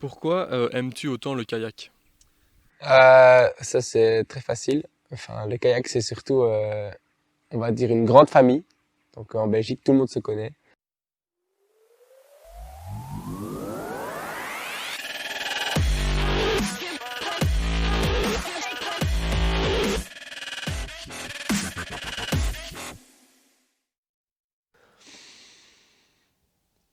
Pourquoi aimes-tu autant le kayak? Ça, c'est très facile. Enfin, le kayak, c'est surtout, on va dire, une grande famille. Donc, en Belgique, tout le monde se connaît.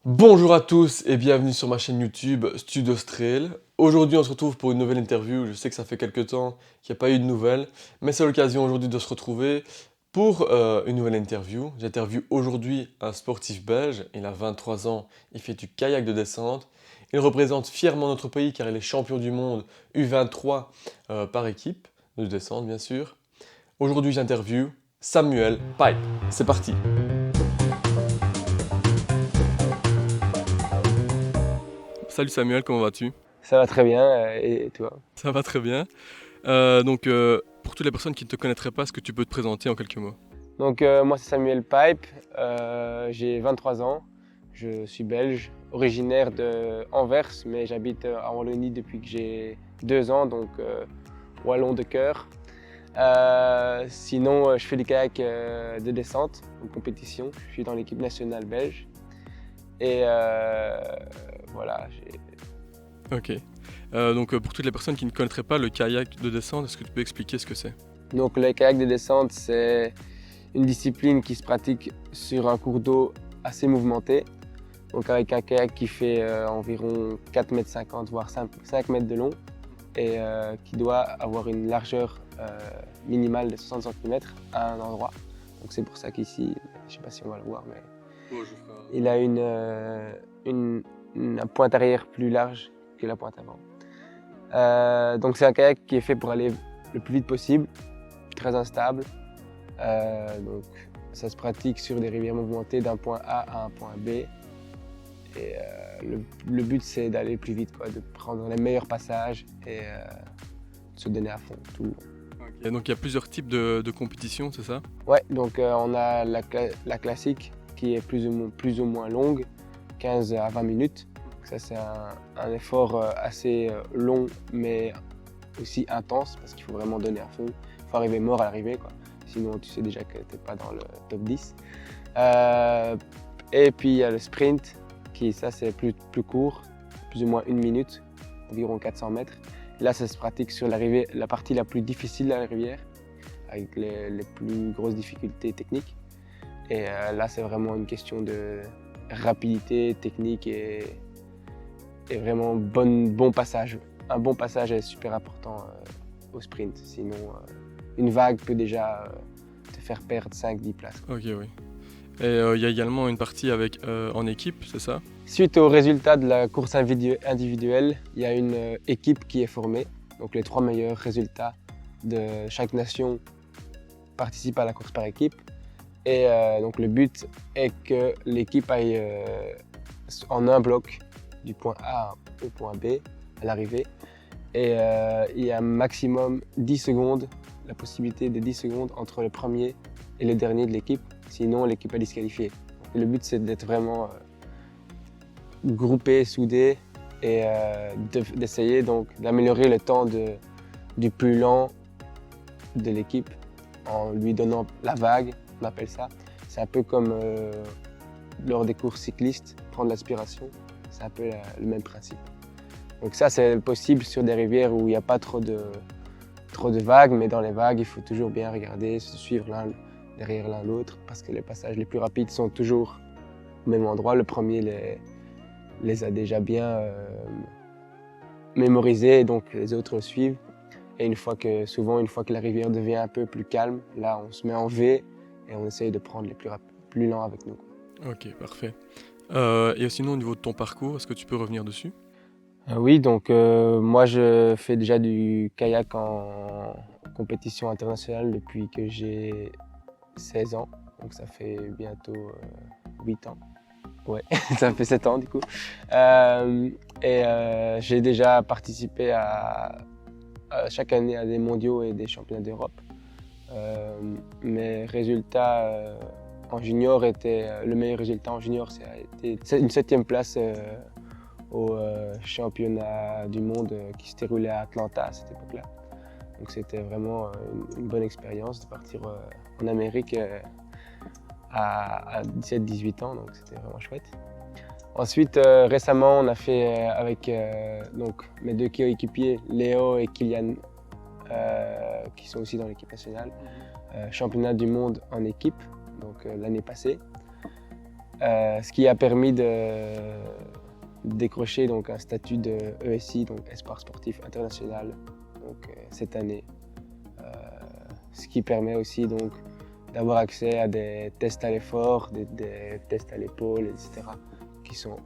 Bonjour à tous et bienvenue sur ma chaîne YouTube Studio Strail. Aujourd'hui on se retrouve pour une nouvelle interview. Je sais que ça fait quelques temps qu'il n'y a pas eu de nouvelles, mais c'est l'occasion aujourd'hui de se retrouver pour une nouvelle interview. J'interviewe aujourd'hui un sportif belge, il a 23 ans, il fait du kayak de descente. Il représente fièrement notre pays car il est champion du monde U23 par équipe, de descente bien sûr. Aujourd'hui j'interviewe Samuel Pipe. C'est parti. Salut Samuel, comment vas-tu? Ça va très bien. Et toi? Ça va très bien. Pour toutes les personnes qui ne te connaîtraient pas, est-ce que tu peux te présenter en quelques mots? Donc, moi, c'est Samuel Pipe. J'ai 23 ans. Je suis belge, originaire de Anvers, mais j'habite à Wallonie depuis que j'ai 2 ans, donc wallon de cœur. Sinon, je fais du kayak de descente en compétition. Je suis dans l'équipe nationale belge. Et voilà. Ok. Pour toutes les personnes qui ne connaîtraient pas le kayak de descente, est-ce que tu peux expliquer ce que c'est? Donc, le kayak de descente, c'est une discipline qui se pratique sur un cours d'eau assez mouvementé. Donc, avec un kayak qui fait environ 4,50 m, voire 5 mètres de long, et qui doit avoir une largeur minimale de 60 cm à un endroit. Donc, c'est pour ça qu'ici, je ne sais pas si on va le voir, mais il a une pointe arrière plus large que la pointe avant. Donc c'est un kayak qui est fait pour aller le plus vite possible, très instable. Donc ça se pratique sur des rivières mouvementées d'un point A à un point B. Et le but c'est d'aller plus vite, quoi, de prendre les meilleurs passages et de se donner à fond tout le long. Et donc il y a plusieurs types de compétitions, c'est ça? Ouais, donc on a la classique qui est plus ou moins longue, 15 à 20 minutes. Ça c'est un effort assez long mais aussi intense parce qu'il faut vraiment donner à fond. Il faut arriver mort à l'arrivée, quoi. Sinon tu sais déjà que tu n'es pas dans le top 10. Et puis il y a le sprint qui ça c'est plus court, plus ou moins 1 minute, environ 400 mètres. Là ça se pratique sur la partie la plus difficile de la rivière, avec les plus grosses difficultés techniques. Et là, c'est vraiment une question de rapidité, technique et vraiment bon passage. Un bon passage est super important au sprint. Sinon, une vague peut déjà te faire perdre 5-10 places. Ok, oui. Et il y a également une partie avec en équipe, c'est ça? Suite au résultat de la course individuelle, il y a une équipe qui est formée. Donc les 3 meilleurs résultats de chaque nation participent à la course par équipe. Et donc le but est que l'équipe aille en un bloc du point A au point B à l'arrivée. Et il y a un maximum 10 secondes, la possibilité de 10 secondes entre le premier et le dernier de l'équipe. Sinon, l'équipe est disqualifiée. Et le but, c'est d'être vraiment groupé, soudé et d'essayer donc d'améliorer le temps du plus lent de l'équipe en lui donnant la vague, on appelle ça. C'est un peu comme lors des courses cyclistes, prendre l'aspiration. C'est un peu le même principe. Donc ça, c'est possible sur des rivières où il n'y a pas trop de vagues, mais dans les vagues, il faut toujours bien regarder, se suivre l'un derrière l'un l'autre, parce que les passages les plus rapides sont toujours au même endroit. Le premier les a déjà bien mémorisés, donc les autres suivent. Et souvent, une fois que la rivière devient un peu plus calme, là, on se met en V et on essaye de prendre les plus lents avec nous. Ok, parfait. Et sinon, au niveau de ton parcours, est-ce que tu peux revenir dessus? Oui, donc moi je fais déjà du kayak en compétition internationale depuis que j'ai 16 ans, donc ça fait bientôt 8 ans. Ouais, ça fait 7 ans du coup. J'ai déjà participé chaque année à des mondiaux et des championnats d'Europe. Mes résultats en junior le meilleur résultat en junior, c'est une 7e place au championnat du monde qui se déroulait à Atlanta à cette époque-là. Donc c'était vraiment une bonne expérience de partir en Amérique à 17-18 ans, donc c'était vraiment chouette. Ensuite, récemment, on a fait avec donc, mes deux coéquipiers, Léo et Kylian, qui sont aussi dans l'équipe nationale, championnat du monde en équipe, donc l'année passée. Ce qui a permis de décrocher donc, un statut de ESI, donc Espoir Sportif International, donc, cette année. Ce qui permet aussi donc, d'avoir accès à des tests à l'effort, des tests à l'épaule, etc., qui sont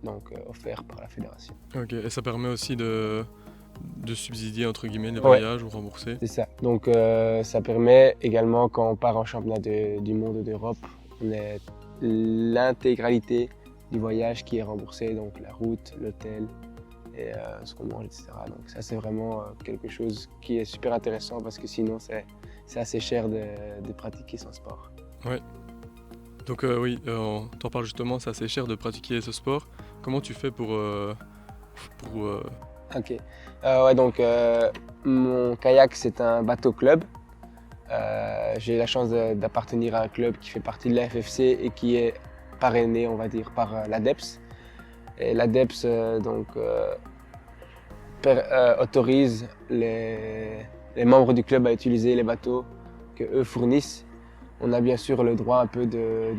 donc offerts par la fédération. Ok, et ça permet aussi de subsidier entre guillemets les voyages ou rembourser. C'est ça. Donc ça permet également quand on part en championnat du monde ou d'Europe, on a l'intégralité du voyage qui est remboursée, donc la route, l'hôtel et ce qu'on mange, etc. Donc ça c'est vraiment quelque chose qui est super intéressant parce que sinon c'est assez cher de pratiquer son sport. Ouais. Donc oui, on t'en parle justement, c'est assez cher de pratiquer ce sport. Comment tu fais pour Ok. Ouais, donc mon kayak c'est un bateau club. J'ai la chance d'appartenir à un club qui fait partie de la FFC et qui est parrainé, on va dire, par l'ADEPS. Et l'ADEPS autorise les membres du club à utiliser les bateaux qu'eux fournissent. On a bien sûr le droit un peu de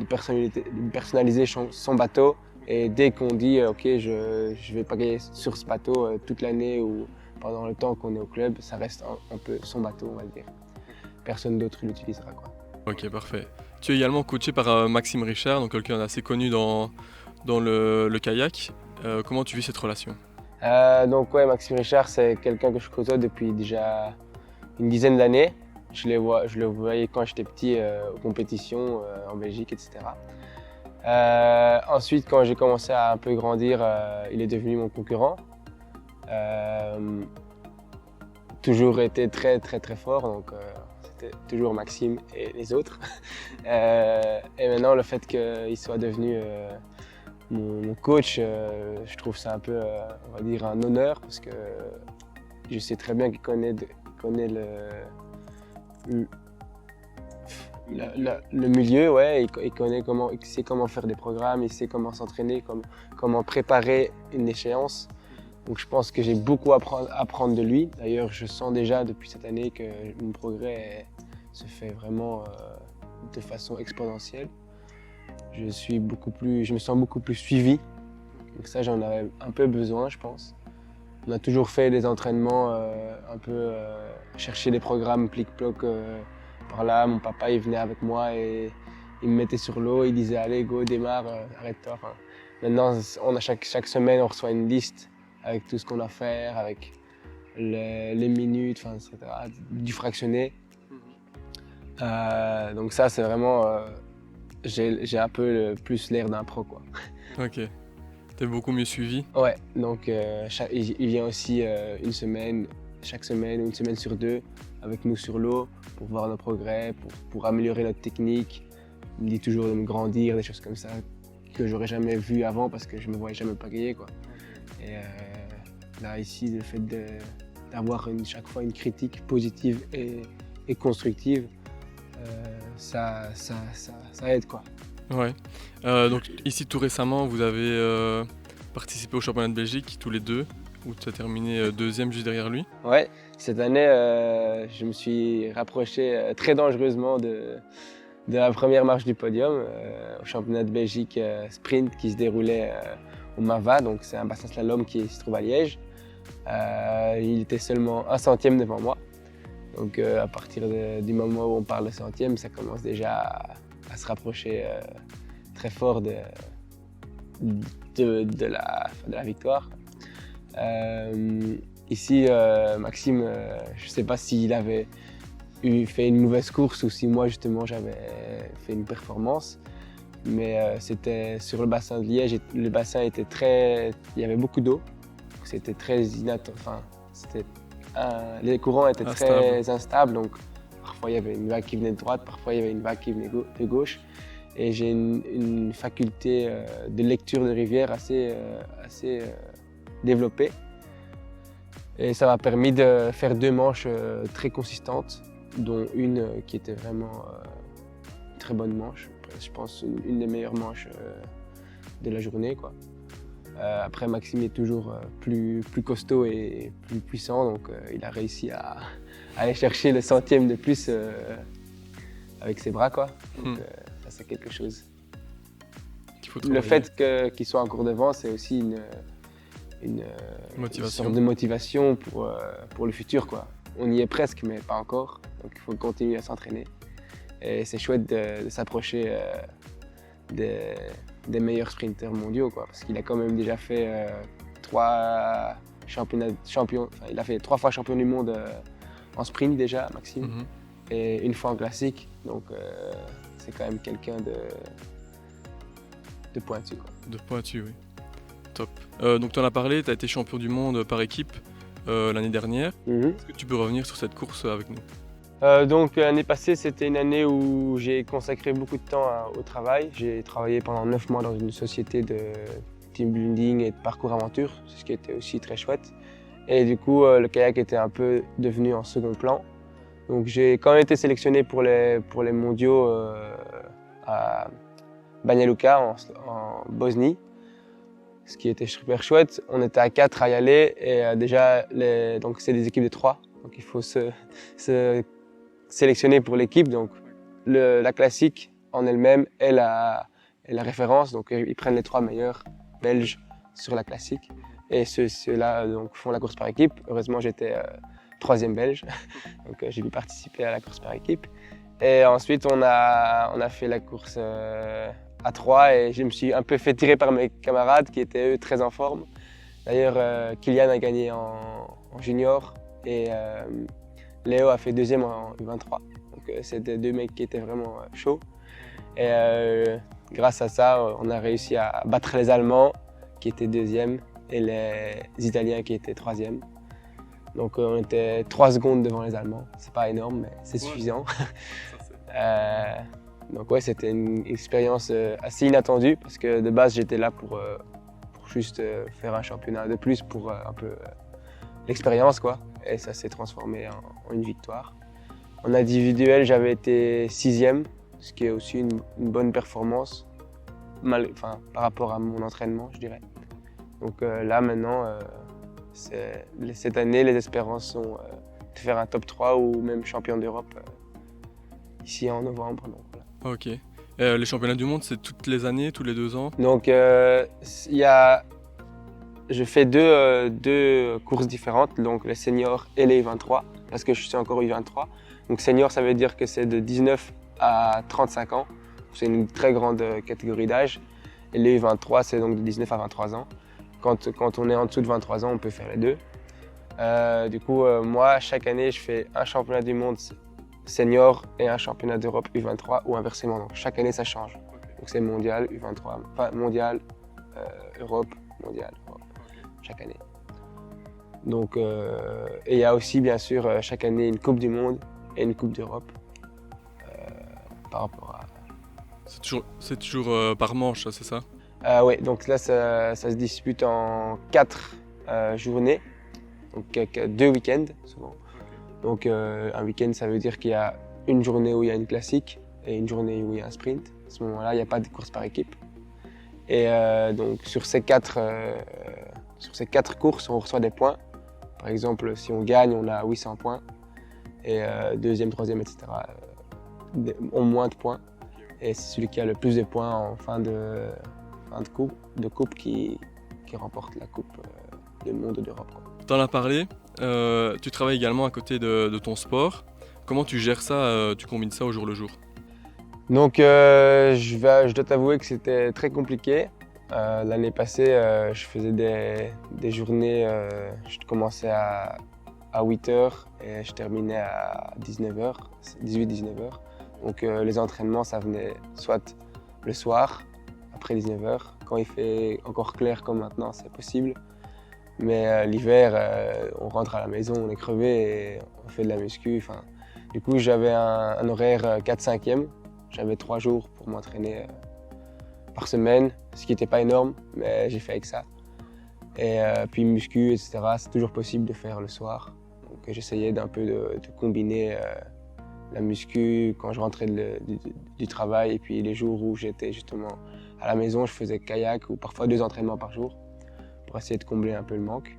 personnaliser son bateau. Et dès qu'on dit ok, je vais pagayer sur ce bateau toute l'année ou pendant le temps qu'on est au club, ça reste un peu son bateau, on va dire. Personne d'autre l'utilisera, quoi. Ok, parfait. Tu es également coaché par Maxime Richard, donc quelqu'un d'assez connu dans le kayak. Comment tu vis cette relation? Donc ouais, Maxime Richard, c'est quelqu'un que je côtoie depuis déjà une dizaine d'années. Je le voyais quand j'étais petit aux compétitions en Belgique, etc. Ensuite, quand j'ai commencé à un peu grandir, il est devenu mon concurrent. Toujours été très très très fort, donc c'était toujours Maxime et les autres. Et maintenant, le fait qu'il soit devenu mon coach, je trouve ça un peu, on va dire, un honneur parce que je sais très bien qu'il connaît le milieu, ouais, il sait comment faire des programmes, il sait comment s'entraîner, comment préparer une échéance. Donc je pense que j'ai beaucoup à apprendre de lui. D'ailleurs, je sens déjà depuis cette année que mon progrès se fait vraiment de façon exponentielle. Je me sens beaucoup plus suivi. Donc ça, j'en avais un peu besoin, je pense. On a toujours fait des entraînements un peu chercher des programmes plic-ploc par là. Mon papa, il venait avec moi et il me mettait sur l'eau. Il disait allez, go, démarre, arrête-toi. Enfin, maintenant, chaque semaine, on reçoit une liste avec tout ce qu'on a à faire, avec les minutes, enfin, etc., du fractionné. Donc ça, c'est vraiment... j'ai un peu plus l'air d'un pro, quoi. Ok. T'es beaucoup mieux suivi? Ouais, donc il vient aussi chaque semaine ou une semaine sur deux avec nous sur l'eau pour voir nos progrès, pour améliorer notre technique. Il me dit toujours de me grandir, des choses comme ça que j'aurais jamais vu avant parce que je me voyais jamais pagayer, quoi. Et là ici, le fait d'avoir chaque fois une critique positive et constructive, ça aide, quoi. Ouais. Donc ici tout récemment, vous avez participé au championnat de Belgique tous les deux, où tu as terminé deuxième juste derrière lui. Ouais, cette année, je me suis rapproché très dangereusement de la première marche du podium au championnat de Belgique sprint qui se déroulait au Mava, donc c'est un bassin slalom qui se trouve à Liège. Il était seulement 1 centième devant moi. Donc à partir du moment où on parle de centième, ça commence déjà à se rapprocher très fort de la victoire. Ici, Maxime, je ne sais pas s'il avait fait une mauvaise course ou si moi justement j'avais fait une performance, mais c'était sur le bassin de Liège. Le bassin était il y avait beaucoup d'eau, c'était très les courants étaient très instables, donc parfois il y avait une vague qui venait de droite, parfois il y avait une vague qui venait de gauche. Et j'ai une faculté de lecture de rivière assez développé. Et ça m'a permis de faire 2 manches très consistantes, dont une qui était vraiment une très bonne manche. Je pense une des meilleures manches de la journée, quoi. Après, Maxime est toujours plus costaud et plus puissant, donc il a réussi à aller chercher le centième de plus avec ses bras, quoi. Donc ça, c'est quelque chose. Le fait qu'il soit encore devant, c'est aussi une sorte de motivation pour le futur, quoi. On y est presque, mais pas encore, donc il faut continuer à s'entraîner. Et c'est chouette de s'approcher des meilleurs sprinteurs mondiaux, quoi, parce qu'il a quand même déjà fait 3 il a fait 3 fois champion du monde en sprint déjà, Maxime, et 1 fois en classique, donc c'est quand même quelqu'un de pointu, quoi. De pointu, oui. Top. Donc tu en as parlé, tu as été champion du monde par équipe l'année dernière. Est-ce que tu peux revenir sur cette course avec nous? Donc l'année passée, c'était une année où j'ai consacré beaucoup de temps au travail. J'ai travaillé pendant 9 mois dans une société de team building et de parcours aventure, ce qui était aussi très chouette. Et du coup, le kayak était un peu devenu en second plan. Donc j'ai quand même été sélectionné pour les mondiaux à Banja Luka en Bosnie, ce qui était super chouette. On était à 4 à y aller et déjà, donc c'est des équipes de 3. Donc il faut se sélectionner pour l'équipe. Donc la classique en elle-même est la référence. Donc ils prennent les 3 meilleurs belges sur la classique. Et ceux-là donc, font la course par équipe. Heureusement, j'étais 3e belge. Donc j'ai pu participer à la course par équipe. Et ensuite, on a fait la course à 3 et je me suis un peu fait tirer par mes camarades qui étaient eux très en forme. D'ailleurs, Kylian a gagné en junior et Léo a fait 2e en U23. Donc c'était 2 mecs qui étaient vraiment chauds. Et grâce à ça, on a réussi à battre les Allemands qui étaient 2e et les Italiens qui étaient 3e. Donc on était 3 secondes devant les Allemands. C'est pas énorme, mais c'est suffisant. Donc ouais, c'était une expérience assez inattendue parce que de base j'étais là pour juste faire un championnat de plus pour un peu l'expérience, quoi. Et ça s'est transformé en une victoire. En individuel, j'avais été 6e, ce qui est aussi une bonne performance par rapport à mon entraînement, je dirais. Donc là maintenant, cette année, les espérances sont de faire un top 3 ou même champion d'Europe ici en novembre. Donc, voilà. Ok. Les championnats du monde, c'est toutes les années, tous les 2 ans? Donc je fais deux courses différentes, donc les seniors et les U23, parce que je suis encore U23. Donc senior, ça veut dire que c'est de 19 à 35 ans. C'est une très grande catégorie d'âge. Et les U23, c'est donc de 19 à 23 ans. Quand on est en dessous de 23 ans, on peut faire les deux. Du coup, moi, chaque année, je fais un championnat du monde senior et un championnat d'Europe U23 ou inversement. Donc chaque année, ça change. Donc c'est mondial, U23, enfin mondial, Europe, mondial, Europe, chaque année. Donc, et il y a aussi, bien sûr, chaque année, une Coupe du Monde et une Coupe d'Europe par rapport à... C'est toujours par manche, c'est ça? Oui, donc là, ça se dispute en 4 journées, donc 2 week-ends souvent. Donc un week-end, ça veut dire qu'il y a une journée où il y a une classique et une journée où il y a un sprint. À ce moment-là, il n'y a pas de course par équipe. Et donc sur ces 4 courses, on reçoit des points. Par exemple, si on gagne, on a 800 points. Et deuxième, troisième, etc. ont moins de points. Et c'est celui qui a le plus de points en fin de coupe qui remporte la Coupe du Monde d'Europe. Tu en as parlé, tu travailles également à côté de ton sport. Comment tu gères ça, tu combines ça au jour le jour? Donc je dois t'avouer que c'était très compliqué. L'année passée, je faisais des journées, je commençais à 8h et je terminais à 19h, 18-19h. Donc les entraînements, ça venait soit le soir, après 19h, quand il fait encore clair comme maintenant, c'est possible. Mais l'hiver, on rentre à la maison, on est crevé et on fait de la muscu. Du coup, j'avais un horaire 4/5e. J'avais 3 jours pour m'entraîner par semaine, ce qui n'était pas énorme, mais j'ai fait avec ça. Et puis muscu, etc. C'est toujours possible de faire le soir. Donc j'essayais d'un peu de combiner la muscu quand je rentrais du travail et puis les jours où j'étais justement à la maison, je faisais kayak ou parfois 2 entraînements par jour pour essayer de combler un peu le manque.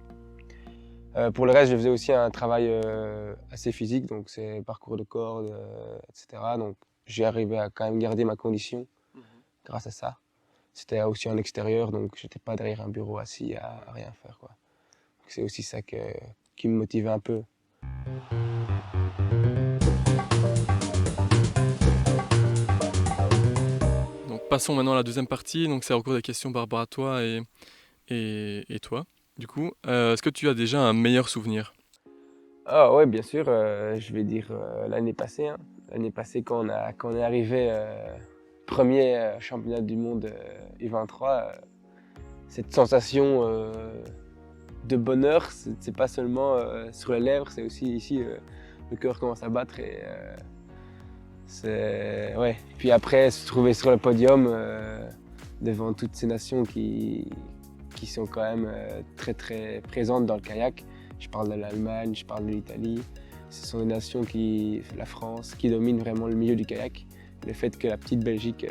Pour le reste, je faisais aussi un travail assez physique, donc c'est parcours de corde, etc. Donc j'ai arrivé à quand même garder ma condition grâce à ça. C'était aussi en extérieur, donc j'étais pas derrière un bureau assis à rien faire, quoi. Donc c'est aussi ça qui me motivait un peu. Donc passons maintenant à la deuxième partie, donc c'est encore des questions par rapport à toi et toi. Du coup, est-ce que tu as déjà un meilleur souvenir? Ah ouais, bien sûr, je vais dire l'année passée, hein. L'année passée, quand on est arrivé premier championnat du monde U23, cette sensation de bonheur, c'est pas seulement sur les lèvres, c'est aussi ici, le cœur commence à battre et c'est... Ouais. Puis après, se trouver sur le podium devant toutes ces nations qui sont quand même très très présentes dans le kayak. Je parle de l'Allemagne, je parle de l'Italie. Ce sont des nations la France, qui dominent vraiment le milieu du kayak. Le fait que la petite Belgique,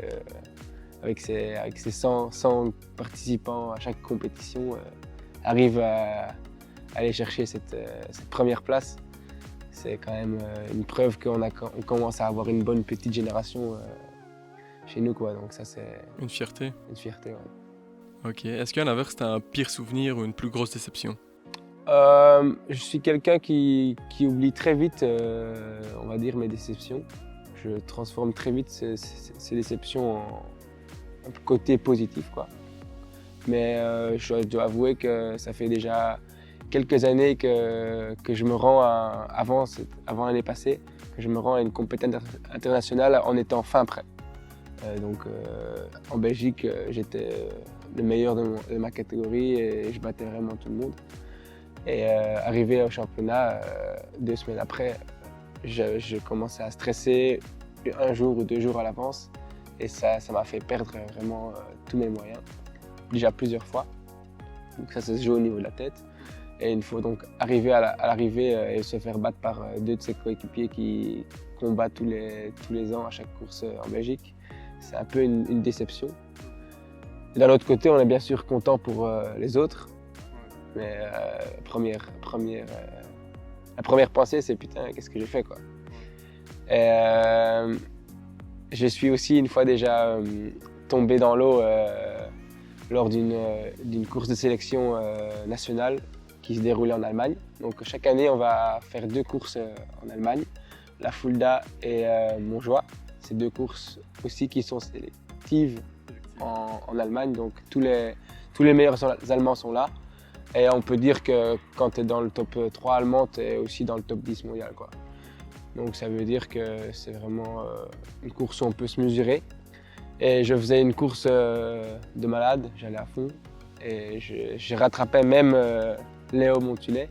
avec ses 100 participants à chaque compétition, arrive à aller chercher cette première place, c'est quand même une preuve on commence à avoir une bonne petite génération chez nous, quoi. Donc ça, c'est Une fierté? une fierté, ouais. Ok. Est-ce qu'à l'inverse, tu as un pire souvenir ou une plus grosse déception? Je suis quelqu'un qui oublie très vite, on va dire, mes déceptions. Je transforme très vite ces déceptions en côté positif, quoi. Mais je dois avouer que ça fait déjà quelques années que je me rends avant l'année passée, que je me rends à une compétition internationale en étant fin prêt. En Belgique, j'étais le meilleur de ma catégorie et je battais vraiment tout le monde. Et arrivé au championnat, 2 semaines après, je commençais à stresser 1 jour ou 2 jours à l'avance. Et ça m'a fait perdre vraiment tous mes moyens, déjà plusieurs fois. Donc ça se joue au niveau de la tête. Et il faut donc arriver à l'arrivée et se faire battre par 2 de ses coéquipiers qui combattent tous les ans à chaque course en Belgique. C'est un peu une déception. D'un autre côté, on est bien sûr content pour les autres. Mais la première pensée, c'est putain, qu'est-ce que j'ai fait, quoi. Et, je suis aussi une fois déjà tombé dans l'eau lors d'une course de sélection nationale qui se déroulait en Allemagne. Donc chaque année, on va faire 2 courses en Allemagne, la Fulda et Montjoie. C'est 2 courses aussi qui sont sélectives en Allemagne. Donc tous les meilleurs Allemands sont là. Et on peut dire que quand tu es dans le top 3 allemand, tu es aussi dans le top 10 mondial, quoi. Donc ça veut dire que c'est vraiment une course où on peut se mesurer. Et je faisais une course de malade, j'allais à fond. Et je rattrapais même Léo Montulet,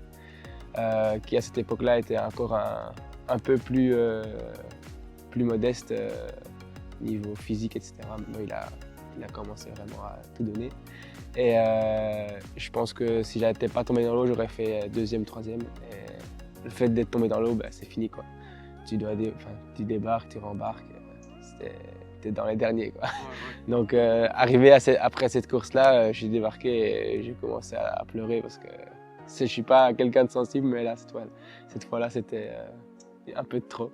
qui à cette époque-là était encore un peu plus modeste niveau physique, etc. Maintenant, il a commencé vraiment à tout donner. Et je pense que si j'étais pas tombé dans l'eau, j'aurais fait 2e, 3e. Et le fait d'être tombé dans l'eau, c'est fini, quoi. Tu débarques, tu rembarques, t'es dans les derniers, quoi. Donc arrivé après cette course-là, j'ai débarqué et j'ai commencé à pleurer parce que je suis pas quelqu'un de sensible, mais là, cette fois-là, c'était un peu de trop.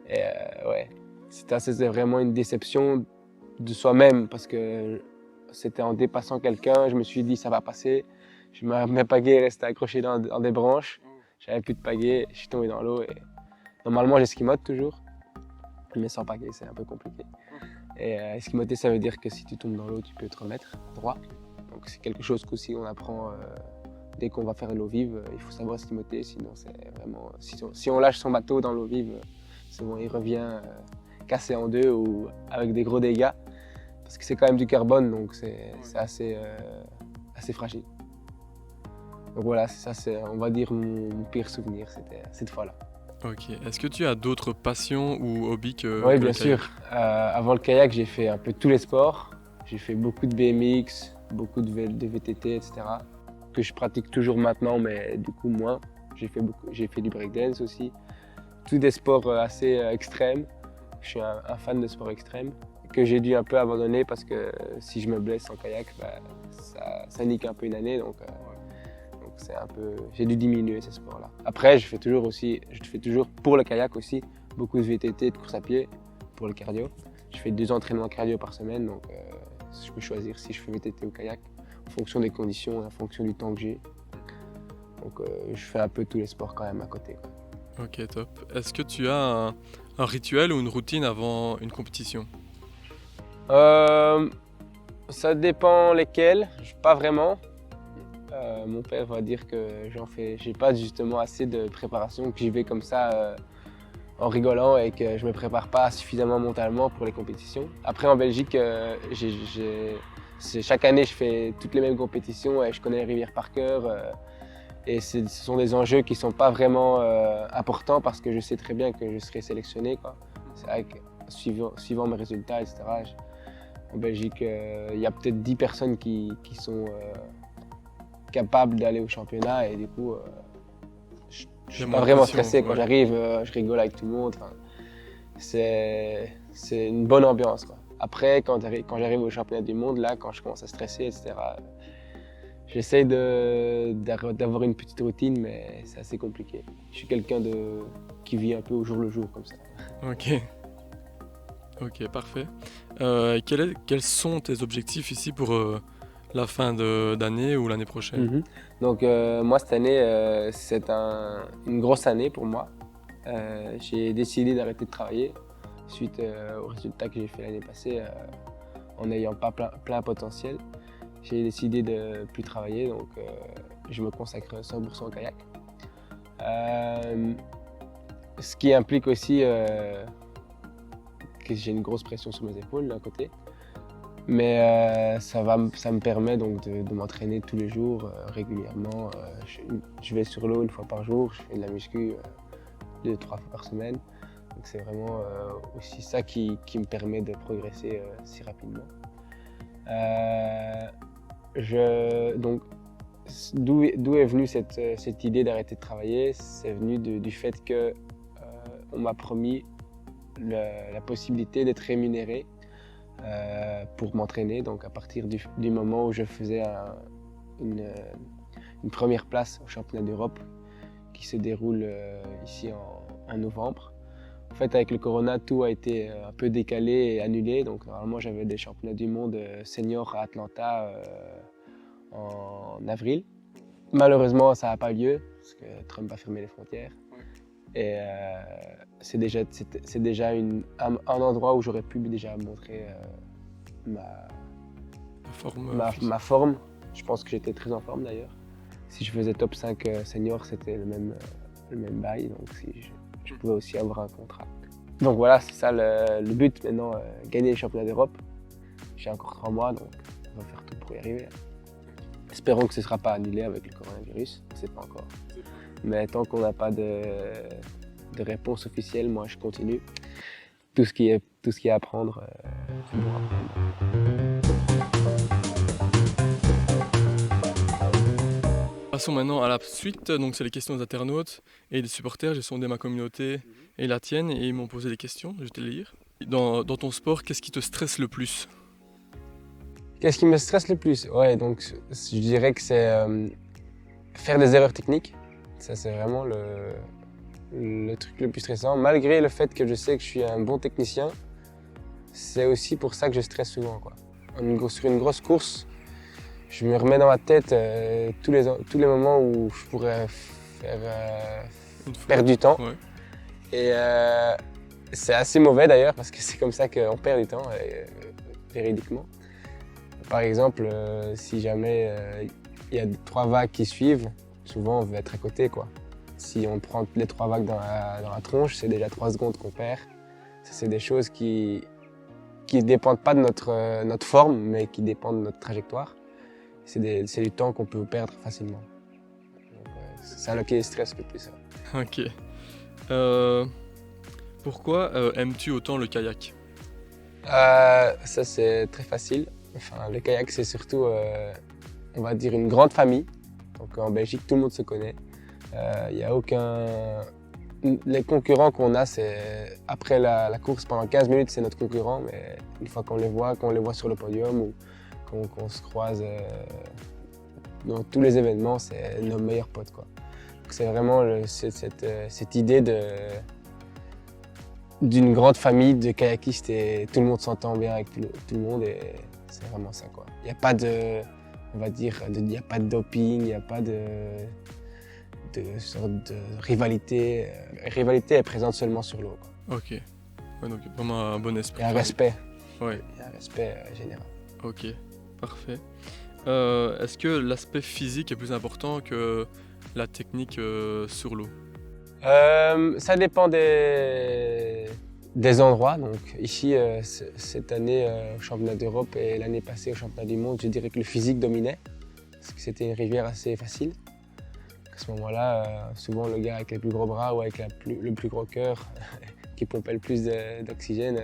Et ouais, c'était vraiment une déception de soi-même parce que c'était en dépassant quelqu'un, je me suis dit ça va passer. Mes pagaies restaient accrochées dans des branches, j'avais plus de pagaies, je suis tombé dans l'eau et normalement j'esquimote toujours, mais sans pagaie c'est un peu compliqué. Et esquimoter ça veut dire que si tu tombes dans l'eau tu peux te remettre droit. Donc c'est quelque chose qu'aussi on apprend dès qu'on va faire de l'eau vive, il faut savoir esquimoter, sinon c'est vraiment... Si on lâche son bateau dans l'eau vive, c'est bon, il revient cassé en 2 ou avec des gros dégâts. Parce que c'est quand même du carbone, donc c'est assez fragile. Donc voilà, ça c'est, on va dire, mon pire souvenir, c'était cette fois-là. Ok. Est-ce que tu as d'autres passions ou hobbies que Oui, le bien kayak? sûr. Avant le kayak, j'ai fait un peu tous les sports. J'ai fait beaucoup de BMX, beaucoup de VTT, etc. que je pratique toujours maintenant, mais du coup moins. J'ai fait du breakdance aussi. Tous des sports assez extrêmes. Je suis un fan de sport extrême que j'ai dû un peu abandonner parce que si je me blesse en kayak, bah, ça nique un peu une année. Donc c'est un peu, j'ai dû diminuer ces sports-là. Après, je fais toujours pour le kayak aussi beaucoup de VTT, de course à pied pour le cardio. Je fais 2 entraînements cardio par semaine, donc je peux choisir si je fais VTT ou kayak en fonction des conditions et en fonction du temps que j'ai. Donc je fais un peu tous les sports quand même à côté, quoi. Ok, top. Est-ce que tu as un rituel ou une routine avant une compétition? Ça dépend lesquels, pas vraiment. Mon père va dire que j'ai pas justement assez de préparation, que j'y vais comme ça en rigolant et que je me prépare pas suffisamment mentalement pour les compétitions. Après en Belgique, chaque année je fais toutes les mêmes compétitions et je connais les rivières par cœur. Et ce sont des enjeux qui sont pas vraiment importants parce que je sais très bien que je serai sélectionné, quoi. C'est vrai que suivant mes résultats, etc. En Belgique, il y a peut-être 10 personnes qui sont capables d'aller au championnat et du coup, je suis pas vraiment stressé. Quand j'arrive, je rigole avec tout le monde. Enfin, c'est une bonne ambiance, quoi. Après, quand j'arrive au championnat du monde, là, quand je commence à stresser, etc., j'essaye d'avoir une petite routine, mais c'est assez compliqué. Je suis quelqu'un qui vit un peu au jour le jour, comme ça. Ok, parfait. Quels sont tes objectifs ici pour la fin d'année ou l'année prochaine? Donc moi, cette année, c'est une grosse année pour moi. J'ai décidé d'arrêter de travailler suite aux résultats que j'ai fait l'année passée en n'ayant pas plein potentiel. J'ai décidé de ne plus travailler, donc je me consacre 100% au kayak. Ce qui implique aussi que j'ai une grosse pression sur mes épaules d'un côté. Mais ça me permet donc de m'entraîner tous les jours, régulièrement. Je vais sur l'eau 1 fois par jour, je fais de la muscu 2-3 fois par semaine. Donc c'est vraiment aussi ça qui me permet de progresser si rapidement. Donc, d'où est venue cette idée d'arrêter de travailler? C'est venu du fait qu'on m'a promis la possibilité d'être rémunéré pour m'entraîner. Donc à partir du moment où je faisais une première place au championnat d'Europe qui se déroule ici en novembre. En fait, avec le corona, tout a été un peu décalé et annulé. Donc normalement, j'avais des championnats du monde seniors à Atlanta en avril. Malheureusement, ça n'a pas eu lieu parce que Trump a fermé les frontières. Et c'est déjà un endroit où j'aurais pu déjà montrer ma forme. Je pense que j'étais très en forme d'ailleurs. Si je faisais top 5 senior, c'était le même bail. Donc si je pouvais aussi avoir un contrat. Donc voilà, c'est ça le but maintenant, gagner les championnats d'Europe. J'ai encore 3 mois, donc on va faire tout pour y arriver. Espérons que ce ne sera pas annulé avec le coronavirus, on ne sait pas encore. Mais tant qu'on n'a pas de réponse officielle, moi je continue. Tout ce qui est à apprendre, c'est bon à apprendre. Passons maintenant à la suite, donc c'est les questions des internautes et des supporters. J'ai sondé ma communauté et la tienne et ils m'ont posé des questions, je vais te les lire. Dans ton sport, qu'est-ce qui te stresse le plus? Qu'est-ce qui me stresse le plus? Ouais, donc je dirais que c'est faire des erreurs techniques. Ça c'est vraiment le truc le plus stressant. Malgré le fait que je sais que je suis un bon technicien, c'est aussi pour ça que je stresse souvent, quoi. Sur une grosse course, je me remets dans ma tête tous les moments où je pourrais perdre du temps. Ouais. Et c'est assez mauvais d'ailleurs parce que c'est comme ça qu'on perd du temps, véridiquement. Par exemple, si jamais il y a 3 vagues qui suivent, souvent on veut être à côté, quoi. Si on prend les 3 vagues dans la tronche, c'est déjà 3 secondes qu'on perd. Ça, c'est des choses qui ne dépendent pas de notre forme, mais qui dépendent de notre trajectoire. C'est du temps qu'on peut perdre facilement. C'est ça qui stresse le plus. Ok. Pourquoi aimes-tu autant le kayak? Ça, c'est très facile. Enfin, le kayak, c'est surtout, on va dire, une grande famille. Donc en Belgique, tout le monde se connaît. Il y a aucun... Les concurrents qu'on a, c'est après la course, pendant 15 minutes, c'est notre concurrent, mais une fois qu'on les voit sur le podium ou qu'on se croise dans tous les événements, c'est nos meilleurs potes, quoi. Donc c'est vraiment cette idée d'une grande famille de kayakistes et tout le monde s'entend bien avec tout le monde et c'est vraiment ça, quoi. Il n'y a pas de, on va dire, il n'y a pas de doping, il n'y a pas de sorte de rivalité. La rivalité est présente seulement sur l'eau, quoi. Ok. Ouais, donc vraiment un bon esprit. Et un respect. Ouais. Il y a un respect général. Ok, parfait. Est-ce que l'aspect physique est plus important que la technique sur l'eau? Ça dépend des endroits. Donc ici, cette année au championnat d'Europe et l'année passée au championnat du monde, je dirais que le physique dominait, parce que c'était une rivière assez facile. À ce moment-là, souvent le gars avec les plus gros bras ou avec le plus gros cœur qui pompait le plus d'oxygène,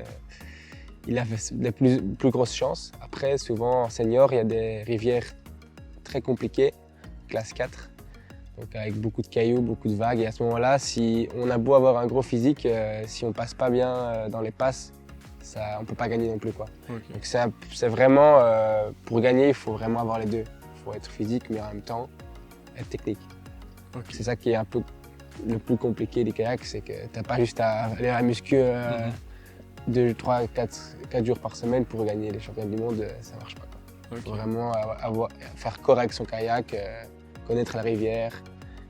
il avait les plus grosses chances. Après, souvent en senior, il y a des rivières très compliquées, classe 4. Donc avec beaucoup de cailloux, beaucoup de vagues. Et à ce moment-là, si on a beau avoir un gros physique, si on passe pas bien dans les passes, on peut pas gagner non plus, quoi. Ok. Donc c'est vraiment, pour gagner, il faut vraiment avoir les deux. Il faut être physique, mais en même temps être technique. Ok. C'est ça qui est un peu le plus compliqué des kayaks, c'est que t'as pas juste à aller à la muscu 2, 3, 4 jours par semaine pour gagner les championnats du monde, ça marche pas, quoi. Ok. Faut vraiment faire correct son kayak, connaître la rivière,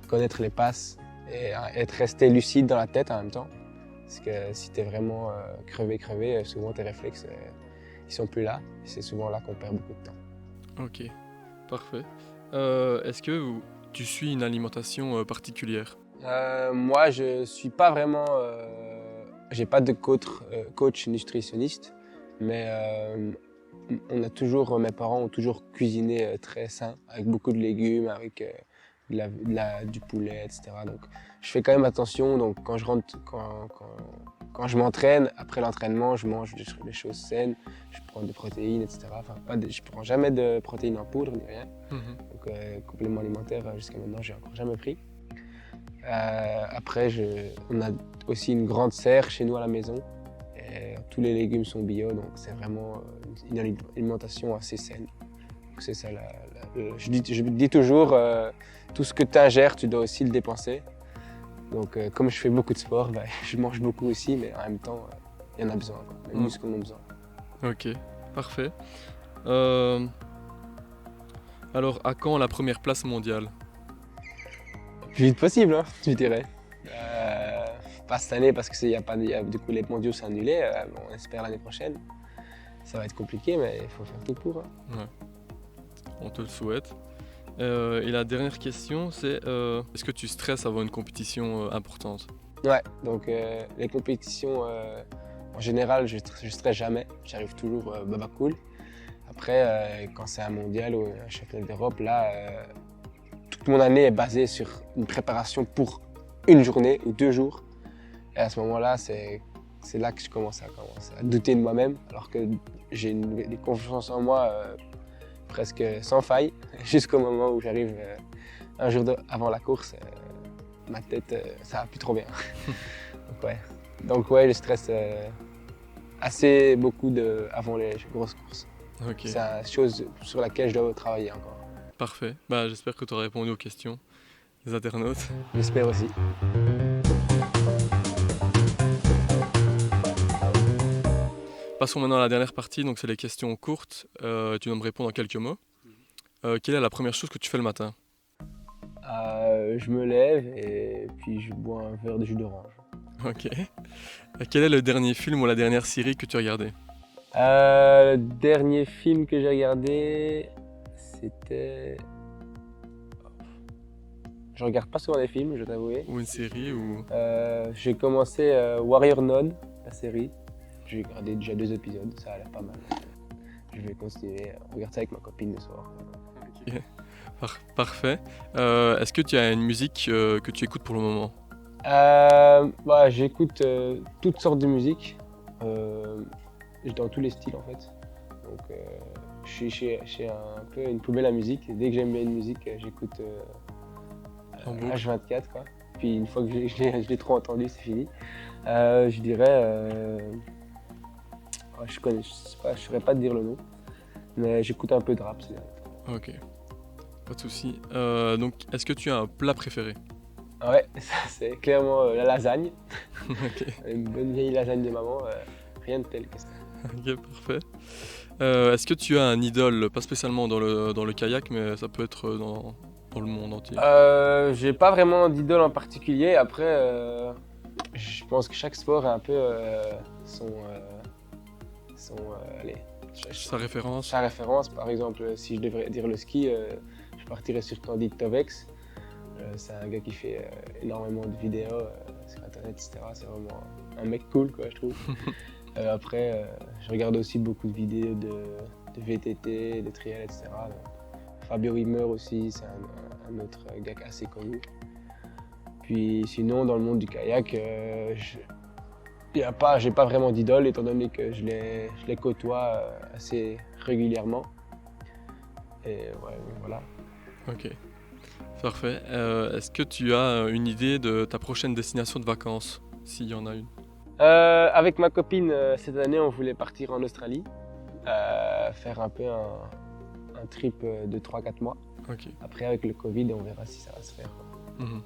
connaître les passes et rester lucide dans la tête en même temps. Parce que si tu es vraiment crevé, souvent tes réflexes ils sont plus là. Et c'est souvent là qu'on perd beaucoup de temps. Ok, parfait. Est-ce que tu suis une alimentation particulière? Moi, je suis pas vraiment. J'ai pas de coach nutritionniste, mais mes parents ont toujours cuisiné très sain, avec beaucoup de légumes, avec du poulet, etc. Donc, je fais quand même attention. Donc, quand je m'entraîne, après l'entraînement, je mange des choses saines, je prends des protéines, etc. Enfin, je prends jamais de protéines en poudre ni rien. Donc, complément alimentaire, jusqu'à maintenant, j'ai encore jamais pris. Après, on a aussi une grande serre chez nous à la maison. Et tous les légumes sont bio, donc c'est vraiment une alimentation assez saine. C'est ça, je dis toujours, tout ce que tu ingères, tu dois aussi le dépenser. Donc comme je fais beaucoup de sport, je mange beaucoup aussi, mais en même temps, il y en a besoin, quoi. Les muscles en ont besoin. Ok, parfait. Alors, à quand la première place mondiale? Le plus vite possible, hein, je dirais. Pas cette année parce que du coup les mondiaux sont annulés. On espère l'année prochaine. Ça va être compliqué, mais il faut faire tout pour, hein. Ouais. On te le souhaite. Et la dernière question, c'est est-ce que tu stresses avant une compétition importante? Ouais, donc les compétitions, en général, je stresse jamais. J'arrive toujours baba cool. Après, quand c'est un mondial ou un championnat d'Europe, là, toute mon année est basée sur une préparation pour une journée ou 2 jours. Et à ce moment-là, c'est là que je commence à douter de moi-même, alors que j'ai une confiance en moi presque sans faille, jusqu'au moment où j'arrive un jour avant la course, ma tête, ça va plus trop bien. Donc ouais, je stresse assez beaucoup avant les grosses courses. Ok, C'est une chose sur laquelle je dois travailler encore. parfait. Bah, j'espère que tu auras répondu aux questions des internautes. J'espère aussi. Passons maintenant à la dernière partie, donc c'est les questions courtes. Tu dois me répondre en quelques mots. Quelle est la première chose que tu fais le matin? Je me lève et puis je bois un verre de jus d'orange. Ok. Quel est le dernier film ou la dernière série que tu as regardé? Le dernier film que j'ai regardé, c'était... Je regarde pas souvent des films, je dois t'avouer. Ou une série ou... J'ai commencé Warrior Nun, la série. J'ai regardé déjà 2 épisodes, ça a l'air pas mal. Je vais continuer à regarder ça avec ma copine le soir. Ok. Parfait. Est-ce que tu as une musique que tu écoutes pour le moment? J'écoute toutes sortes de musique, dans tous les styles en fait. Donc je suis chez un peu une poubelle à musique. Dès que j'aime bien une musique, j'écoute En boucle. H24 quoi. Puis une fois que je l'ai trop entendu, c'est fini. Je dirais, je sais pas, je saurais pas te dire le nom, mais j'écoute un peu de rap. Ok, pas de souci. Donc, est-ce que tu as un plat préféré? Ouais, ça c'est clairement la lasagne. Ok, Une bonne vieille lasagne de maman, rien de tel que ça. ok, parfait. Est-ce que tu as un idole, pas spécialement dans le kayak, mais ça peut être dans le monde entier? J'ai pas vraiment d'idole en particulier. Après, je pense que chaque sport a un peu allez, Sa référence? sa référence. Par exemple, si je devrais dire le ski, je partirais sur Candide Tovex. C'est un gars qui fait énormément de vidéos sur internet, etc. C'est vraiment un mec cool, quoi, je trouve. Après, je regarde aussi beaucoup de vidéos de VTT, de trial, etc. Donc, Fabio Wimmer aussi, c'est un autre gars assez connu. Puis sinon, dans le monde du kayak, j'ai pas vraiment d'idole, étant donné que je les côtoie assez régulièrement. Et ouais, voilà. Ok, parfait. Est-ce que tu as une idée de ta prochaine destination de vacances, s'il y en a une? Avec ma copine, cette année, on voulait partir en Australie, faire un peu un trip de 3-4 mois. Ok. Après, avec le Covid, on verra si ça va se faire. Mhm.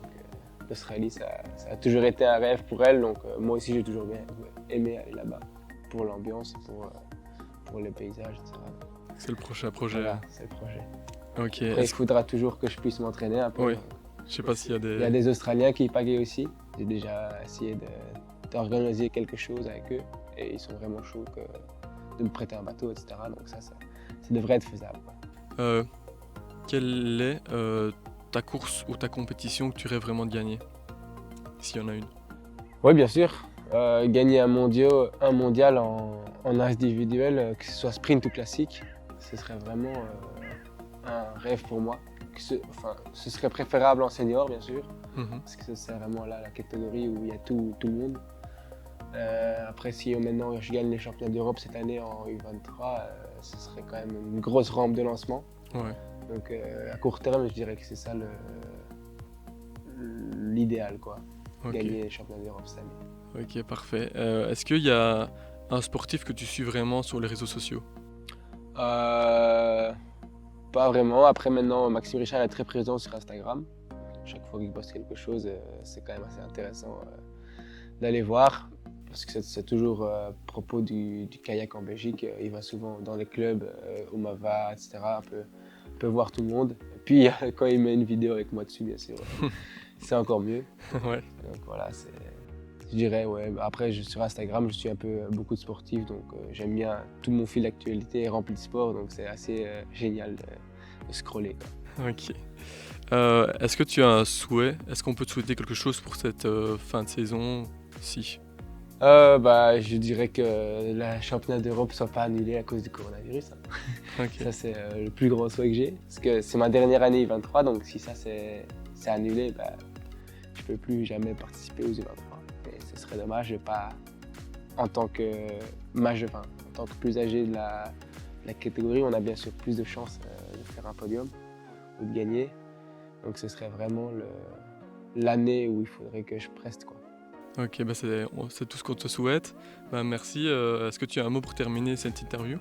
L'Australie, ça a toujours été un rêve pour elle, donc moi aussi, j'ai toujours bien aimé aller là-bas, pour l'ambiance, pour les paysages, etc. C'est le prochain projet. Voilà, c'est le projet. Ok. Après, il faudra toujours que je puisse m'entraîner un peu. Oui. Je sais pas s'il y a Il y a des... des Australiens qui pagaient aussi. J'ai déjà essayé d'organiser quelque chose avec eux et ils sont vraiment chauds de me prêter un bateau, etc. Donc ça devrait être faisable. Quelle est ta course ou ta compétition que tu rêves vraiment de gagner, s'il y en a une? Oui, bien sûr. Gagner un mondial en individuel, que ce soit sprint ou classique, ce serait vraiment un rêve pour moi. Ce serait préférable en senior, bien sûr, Mhm. parce que c'est vraiment là la catégorie où il y a tout le monde. Après, si maintenant je gagne les championnats d'Europe cette année en U23, ce serait quand même une grosse rampe de lancement. Ouais. Donc à court terme, je dirais que c'est ça l'idéal, quoi. Ok. Gagner les championnats d'Europe cette année. Ok, parfait. Est-ce qu'il y a un sportif que tu suis vraiment sur les réseaux sociaux? Pas vraiment. Après, maintenant, Maxime Richard est très présent sur Instagram. Chaque fois qu'il poste quelque chose, c'est quand même assez intéressant d'aller voir. Parce que c'est toujours à propos du kayak en Belgique. Il va souvent dans les clubs, au Mava, etc. On peut voir tout le monde. Et puis, quand il met une vidéo avec moi dessus, bien sûr, c'est encore mieux. Ouais. Donc voilà, je dirais, ouais. Après, sur Instagram, je suis un peu beaucoup de sportifs, donc j'aime bien. Tout mon fil d'actualité est rempli de sport, donc c'est assez génial de scroller, quoi. Ok. Est-ce que tu as un souhait? Est-ce qu'on peut te souhaiter quelque chose pour cette fin de saison? Si. Je dirais que le championnat d'Europe ne soit pas annulé à cause du coronavirus, hein. Ok. Ça, c'est le plus grand souhait que j'ai. Parce que c'est ma dernière année U23, donc si ça c'est annulé, je ne peux plus jamais participer aux U23. Et ce serait dommage de pas, en tant que en tant que plus âgé de la catégorie, on a bien sûr plus de chances de faire un podium ou de gagner. Donc ce serait vraiment l'année où il faudrait que je preste, quoi. Ok, c'est tout ce qu'on te souhaite. Merci. Est-ce que tu as un mot pour terminer cette interview?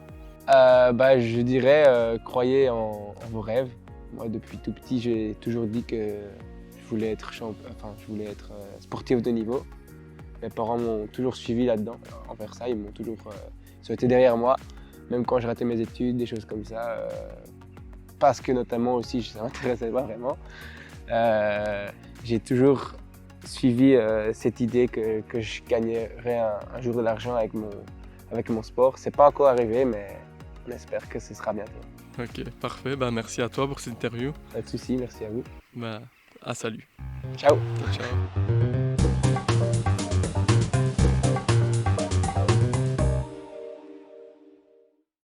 Je dirais, croyez en vos rêves. Moi, depuis tout petit, j'ai toujours dit que je voulais être sportif de niveau. Mes parents m'ont toujours suivi là-dedans, envers ça. Ils ont été derrière moi, même quand je ratais mes études, des choses comme ça. Parce que notamment aussi, ça m'intéressait pas vraiment. J'ai toujours suivi cette idée que je gagnerais un jour de l'argent avec mon sport. C'est pas encore arrivé, mais on espère que ce sera bientôt. Ok, parfait. Merci à toi pour cette interview. Pas de soucis, merci à vous. Salut. Ciao! Ciao.